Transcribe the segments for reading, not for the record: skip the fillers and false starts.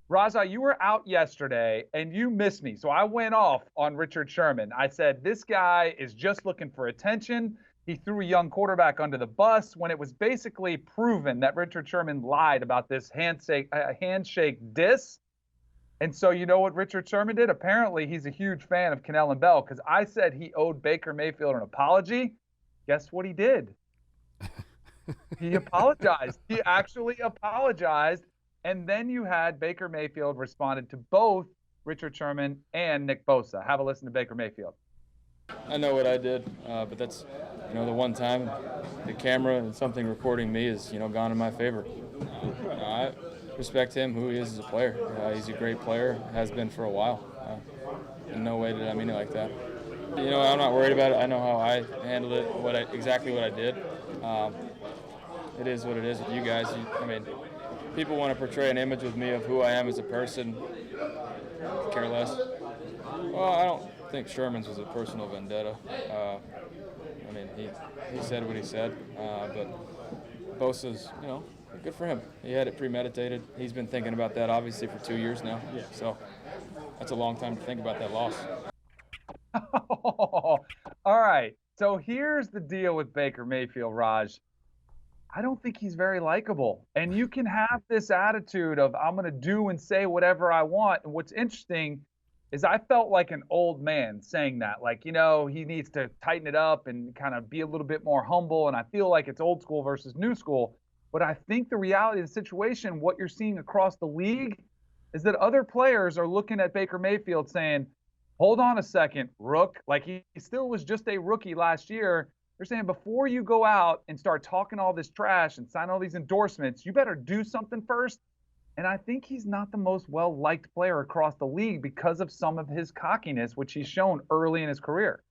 Raza, you were out yesterday and you missed me. So I went off on Richard Sherman. I said, this guy is just looking for attention. He threw a young quarterback under the bus when it was basically proven that Richard Sherman lied about this handshake diss. And so you know what Richard Sherman did? Apparently, he's a huge fan of Kanell Bell because I said he owed Baker Mayfield an apology. Guess what he did? He apologized. He actually apologized. And then you had Baker Mayfield responded to both Richard Sherman and Nick Bosa. Have a listen to Baker Mayfield. I know what I did, but that's, the one time the camera and something recording me is, gone in my favor. I respect him, who he is as a player. He's a great player, has been for a while. In no way did I mean it like that. I'm not worried about it. I know how I handled it, exactly what I did. It is what it is with you guys. People want to portray an image with me of who I am as a person. Care less. Well, I don't think Sherman's was a personal vendetta. He said what he said, but Bosa's, good for him. He had it premeditated. He's been thinking about that obviously for 2 years now. Yeah. So that's a long time to think about that loss. All right. So here's the deal with Baker Mayfield, Raj. I don't think he's very likable. And you can have this attitude of, I'm going to do and say whatever I want. And what's interesting is I felt like an old man saying that. Like, he needs to tighten it up and kind of be a little bit more humble. And I feel like it's old school versus new school. But I think the reality of the situation, what you're seeing across the league, is that other players are looking at Baker Mayfield saying, hold on a second, Rook. Like, he still was just a rookie last year. They're saying before you go out and start talking all this trash and sign all these endorsements, you better do something first. And I think he's not the most well-liked player across the league because of some of his cockiness, which he's shown early in his career.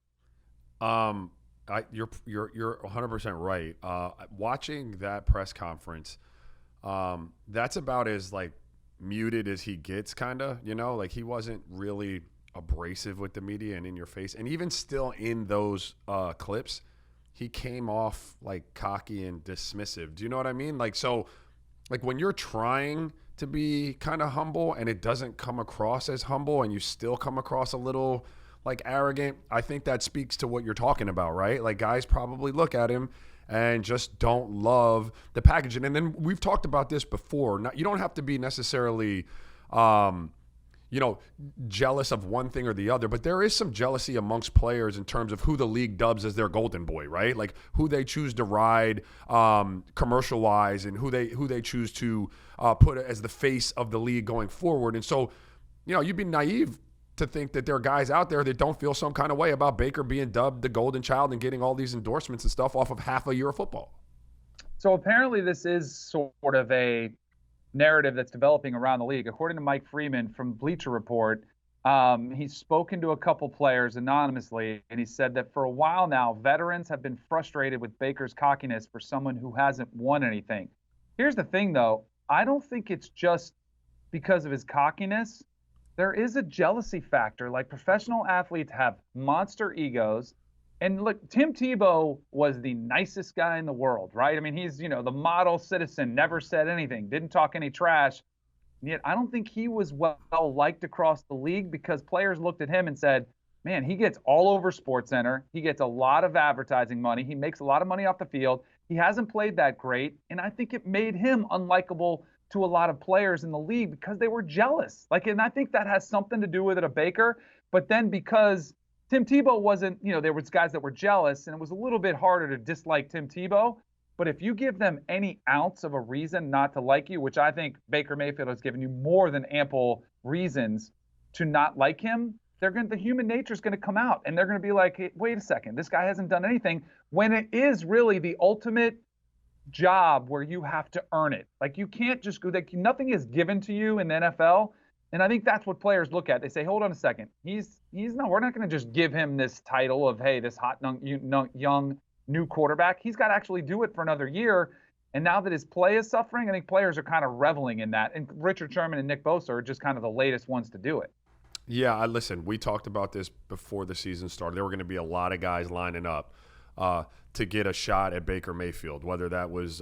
You're 100% right. Watching that press conference, that's about as muted as he gets, kind of. Like he wasn't really abrasive with the media and in your face, and even still in those clips, he came off cocky and dismissive. Do you know what I mean? When you're trying to be kind of humble and it doesn't come across as humble and you still come across a little arrogant, I think that speaks to what you're talking about, right? Guys probably look at him and just don't love the packaging. And then we've talked about this before. Now, you don't have to be necessarily jealous of one thing or the other, but there is some jealousy amongst players in terms of who the league dubs as their golden boy, right? Who they choose to ride commercial-wise and who they choose to put as the face of the league going forward. And so, you'd be naive to think that there are guys out there that don't feel some kind of way about Baker being dubbed the golden child and getting all these endorsements and stuff off of half a year of football. So apparently this is sort of a narrative that's developing around the league. According to Mike Freeman from Bleacher Report, he's spoken to a couple players anonymously, and he said that for a while now, veterans have been frustrated with Baker's cockiness for someone who hasn't won anything. Here's the thing, though. I don't think it's just because of his cockiness. There is a jealousy factor. Professional athletes have monster egos. And look, Tim Tebow was the nicest guy in the world, right? He's, the model citizen, never said anything, didn't talk any trash. And yet I don't think he was well liked across the league because players looked at him and said, man, he gets all over SportsCenter. He gets a lot of advertising money. He makes a lot of money off the field. He hasn't played that great. And I think it made him unlikable to a lot of players in the league because they were jealous. And I think that has something to do with it, a Baker. But then because Tim Tebow wasn't, there was guys that were jealous, and it was a little bit harder to dislike Tim Tebow. But if you give them any ounce of a reason not to like you, which I think Baker Mayfield has given you more than ample reasons to not like him, the human nature is going to come out, and they're going to be like, hey, wait a second, this guy hasn't done anything, when it is really the ultimate job where you have to earn it. You can't just go, nothing is given to you in the NFL. And I think that's what players look at. They say, hold on a second. We're not going to just give him this title of, hey, this hot young new quarterback. He's got to actually do it for another year. And now that his play is suffering, I think players are kind of reveling in that. And Richard Sherman and Nick Bosa are just kind of the latest ones to do it. Yeah, listen, we talked about this before the season started. There were going to be a lot of guys lining up to get a shot at Baker Mayfield, whether that was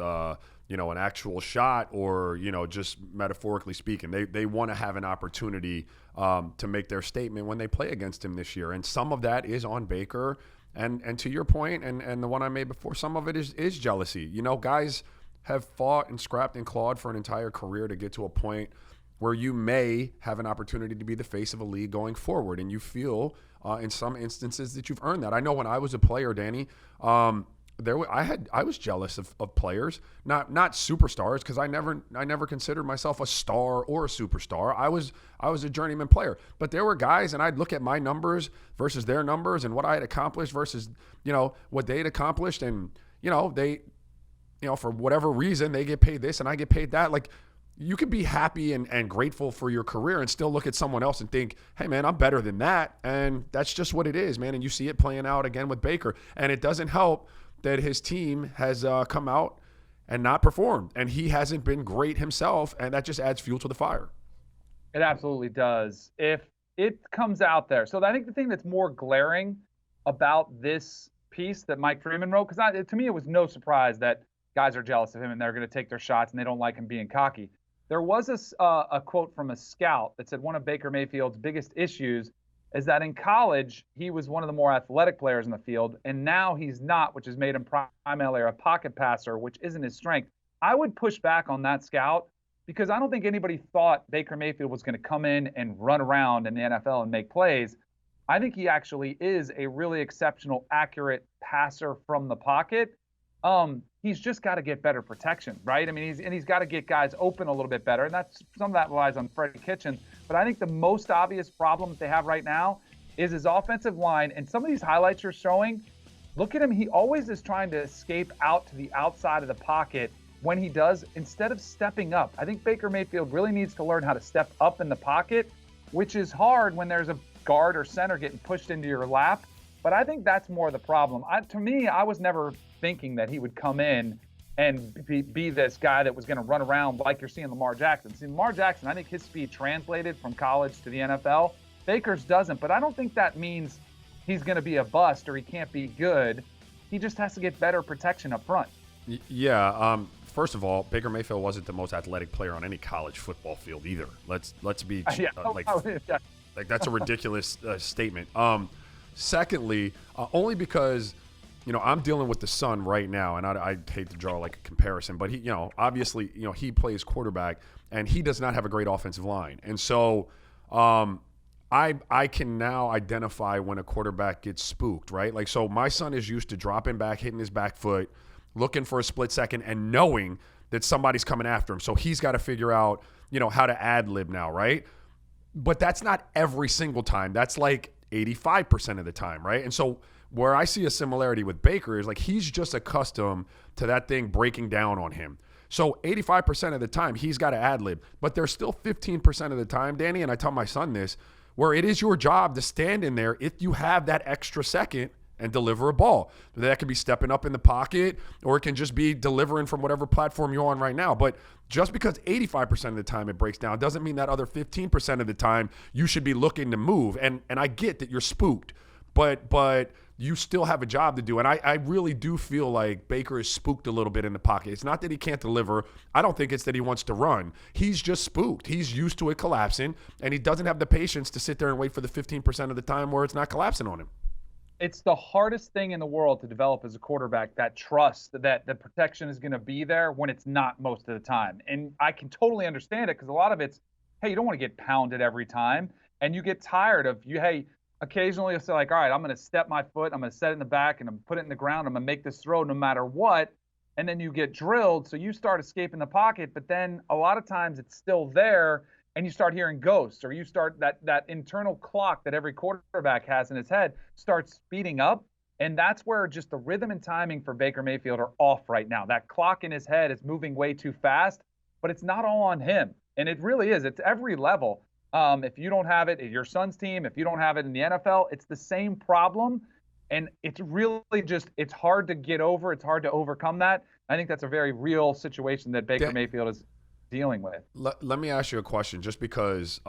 an actual shot or, just metaphorically speaking. They want to have an opportunity to make their statement when they play against him this year. And some of that is on Baker. And to your point, and the one I made before, some of it is jealousy. Guys have fought and scrapped and clawed for an entire career to get to a point where you may have an opportunity to be the face of a league going forward. And you feel in some instances that you've earned that. I know when I was a player, Danny, I was jealous of players, not superstars, because I never considered myself a star or a superstar. I was a journeyman player, but there were guys, and I'd look at my numbers versus their numbers and what I had accomplished versus what they had accomplished, and they for whatever reason they get paid this and I get paid that. Like, you could be happy and grateful for your career and still look at someone else and think, hey man, I'm better than that, and that's just what it is, man. And you see it playing out again with Baker, and it doesn't help that his team has come out and not performed, and he hasn't been great himself, and that just adds fuel to the fire. It absolutely does. If it comes out there. So I think the thing that's more glaring about this piece that Mike Freeman wrote, because to me it was no surprise that guys are jealous of him and they're going to take their shots and they don't like him being cocky. There was a quote from a scout that said one of Baker Mayfield's biggest issues is that in college, he was one of the more athletic players in the field, and now he's not, which has made him primarily a pocket passer, which isn't his strength. I would push back on that scout because I don't think anybody thought Baker Mayfield was going to come in and run around in the NFL and make plays. I think he actually is a really exceptional, accurate passer from the pocket. He's just got to get better protection, right? I mean, he's got to get guys open a little bit better, and that's some of that relies on Freddie Kitchens. But I think the most obvious problem that they have right now is his offensive line. And some of these highlights you're showing, look at him. He always is trying to escape out to the outside of the pocket when he does, instead of stepping up. I think Baker Mayfield really needs to learn how to step up in the pocket, which is hard when there's a guard or center getting pushed into your lap. But I think that's more the problem. To me, I was never thinking that he would come in and be this guy that was going to run around like you're seeing Lamar Jackson. See, Lamar Jackson, I think his speed translated from college to the NFL. Baker's doesn't, but I don't think that means he's going to be a bust or he can't be good. He just has to get better protection up front. Yeah. First of all, Baker Mayfield wasn't the most athletic player on any college football field either. Let's be like that's a ridiculous statement. Secondly, only because I'm dealing with the son right now, and I hate to draw like a comparison, but he, obviously, he plays quarterback, and he does not have a great offensive line, and so I can now identify when a quarterback gets spooked, right? Like, so my son is used to dropping back, hitting his back foot, looking for a split second, and knowing that somebody's coming after him. So he's got to figure out, how to ad-lib now, right? But that's not every single time. That's like 85% of the time, right? And so where I see a similarity with Baker is like he's just accustomed to that thing breaking down on him. So 85% of the time he's got to ad-lib. But there's still 15% of the time, Danny, and I tell my son this, where it is your job to stand in there if you have that extra second and deliver a ball. That could be stepping up in the pocket, or it can just be delivering from whatever platform you're on right now. But just because 85% of the time it breaks down doesn't mean that other 15% of the time you should be looking to move. And I get that you're spooked, but you still have a job to do. And I really do feel like Baker is spooked a little bit in the pocket. It's not that he can't deliver. I don't think it's that he wants to run. He's just spooked. He's used to it collapsing, and he doesn't have the patience to sit there and wait for the 15% of the time where it's not collapsing on him. It's the hardest thing in the world to develop as a quarterback, that trust that the protection is going to be there when it's not most of the time. And I can totally understand it because a lot of it's, hey, you don't want to get pounded every time. And you get tired of, occasionally you'll say like, all right, I'm going to step my foot, I'm going to set it in the back and I'm put it in the ground, I'm going to make this throw no matter what. And then you get drilled, so you start escaping the pocket, but then a lot of times it's still there and you start hearing ghosts, or you start that internal clock that every quarterback has in his head starts speeding up. And that's where just the rhythm and timing for Baker Mayfield are off right now. That clock in his head is moving way too fast, but it's not all on him. And it really is. It's every level. If you don't have it at your son's team, if you don't have it in the NFL, it's the same problem. And it's really just, it's hard to get over. It's hard to overcome that. I think that's a very real situation that Baker Mayfield is dealing with. Let me ask you a question, just because,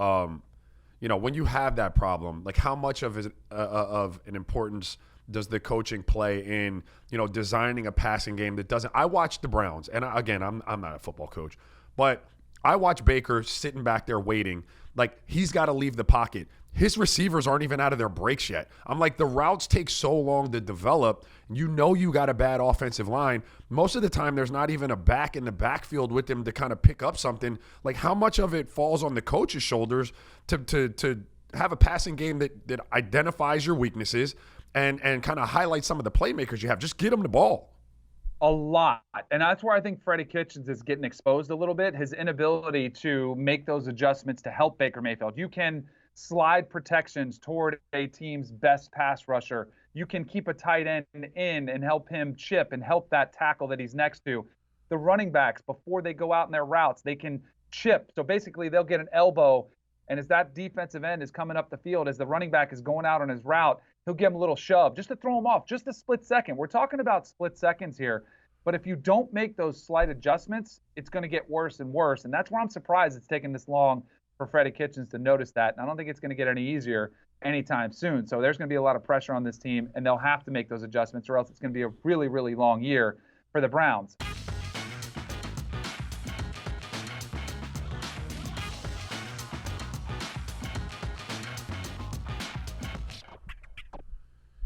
when you have that problem, like how much of an importance does the coaching play in, designing a passing game that doesn't? I watched the Browns, and again, I'm not a football coach, but I watch Baker sitting back there waiting. Like, he's got to leave the pocket. His receivers aren't even out of their breaks yet. I'm like, the routes take so long to develop. You got a bad offensive line. Most of the time, there's not even a back in the backfield with them to kind of pick up something. Like, how much of it falls on the coach's shoulders to have a passing game that identifies your weaknesses and kind of highlights some of the playmakers you have? Just get them the ball. A lot. And that's where I think Freddie Kitchens is getting exposed a little bit, his inability to make those adjustments to help Baker Mayfield. You can slide protections toward a team's best pass rusher. You can keep a tight end in and help him chip and help that tackle that he's next to. The running backs, before they go out in their routes, they can chip. So basically, they'll get an elbow, and as that defensive end is coming up the field, as the running back is going out on his route, he'll give him a little shove just to throw him off, just a split second. We're talking about split seconds here. But if you don't make those slight adjustments, it's going to get worse and worse. And that's where I'm surprised it's taken this long for Freddie Kitchens to notice that. And I don't think it's going to get any easier anytime soon. So there's going to be a lot of pressure on this team, and they'll have to make those adjustments, or else it's going to be a really, really long year for the Browns.